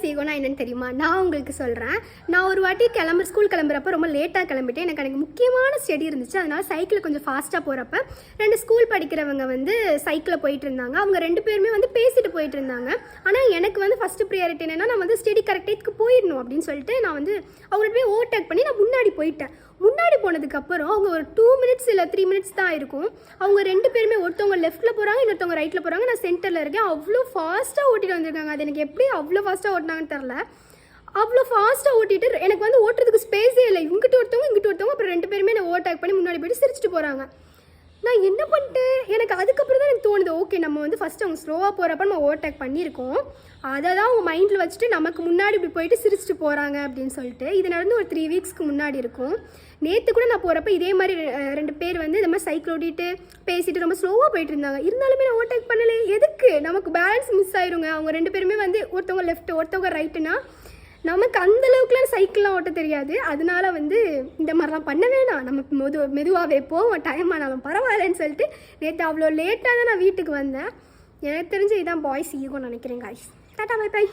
Boys ஈகோனா என்னன்னு தெரியுமா? நான் உங்களுக்கு சொல்கிறேன். நான் ஒரு வாட்டி ஸ்கூல் கிளம்புறப்ப ரொம்ப லேட்டாக கிளம்பிட்டேன். எனக்கு முக்கியமான ஸ்டடி இருந்துச்சு. அதனால் சைக்கிளில் கொஞ்சம் ஃபாஸ்ட்டாக போகிறப்ப 2 ஸ்கூல் படிக்கிறவங்க வந்து சைக்கிளில் போயிட்டு இருந்தாங்க. அவங்க 2 பேருமே வந்து பேசிட்டு போயிட்டு இருந்தாங்க. ஆனால் எனக்கு வந்து ஃபஸ்ட்டு ப்ரியாரிட்டி என்னென்னா, நான் வந்து ஸ்டடி கரெக்டாக போயிடணும் அப்படின்னு சொல்லிட்டு நான் வந்து அவங்கள்ட்ட போய் ஓவர்டேக் பண்ணி நான் முன்னாடி போயிட்டேன். முன்னாடி போனதுக்கப்புறம் அவங்க ஒரு 2 மினிட்ஸ் இல்லை 3 மினிட்ஸ் தான் இருக்கும். அவங்க 2 பேருமே ஒருத்தவங்க லெஃப்ட்டில் போகிறாங்க, இன்னொருத்தவங்க ரைட்டில் போகிறாங்க. நான் சென்டரில் இருக்கேன். அவ்வளோ ஃபாஸ்ட்டாக ஓட்டிட்டு வந்திருக்காங்க. அது எனக்கு எப்படி அவ்வளோ ஃபாஸ்ட்டாக ஓட்டினாங்கன்னு தெரில. அவ்வளோ ஃபாஸ்ட்டாக ஓட்டிட்டு எனக்கு வந்து ஓட்டுறதுக்கு ஸ்பேஸே இல்லை. இங்கிட்டு ஒருத்தவங்க அப்புறம் 2 பேருமே நான் ஓவர்டேக் பண்ணி முன்னாடி போய்ட்டு சிரிச்சிட்டு போகிறாங்க. நான் என்ன பண்ணிட்டேன், எனக்கு அதுக்கப்புறம் தான் எனக்கு தோணுது, ஓகே நம்ம வந்து ஃபஸ்ட்டு அவங்க ஸ்லோவாக போகிறப்ப நம்ம ஓவர்டேக் பண்ணியிருக்கோம், அதை தான் அவங்க மைண்டில் வச்சுட்டு நமக்கு முன்னாடி இப்படி போயிட்டு சிரிச்சிட்டு போகிறாங்க அப்படின்னு சொல்லிட்டு. இது நடந்து ஒரு 3 வீக்ஸ்க்கு முன்னாடி இருக்கும். நேற்று கூட நான் போகிறப்ப இதே மாதிரி 2 பேர் வந்து இந்த மாதிரி சைக்கிள் ஓட்டிட்டு பேசிட்டு ரொம்ப ஸ்லோவாக போயிட்டு இருந்தாங்க. இருந்தாலுமே நான் ஓவர்டேக் பண்ணலை. எதுக்கு? நமக்கு பேலன்ஸ் மிஸ் ஆயிருங்க. அவங்க 2 பேருமே வந்து ஒருத்தவங்க லெஃப்ட் ஒருத்தவங்க ரைட்டுனா நமக்கு அந்தளவுக்குலாம் சைக்கிள்லாம் ஓட்ட தெரியாது. அதனால வந்து இந்த மாதிரிலாம் பண்ண வேணாம், நம்ம மெதுவாகவே போவோம், டைம் ஆனாலும் பரவாயில்லன்னு சொல்லிட்டு நேற்று அவ்வளோ லேட்டாக தான் நான் வீட்டுக்கு வந்தேன். எனக்கு தெரிஞ்சு இதுதான் பாய்ஸ் ஈகோன்னு நினைக்கிறேன். Guys tata bye by.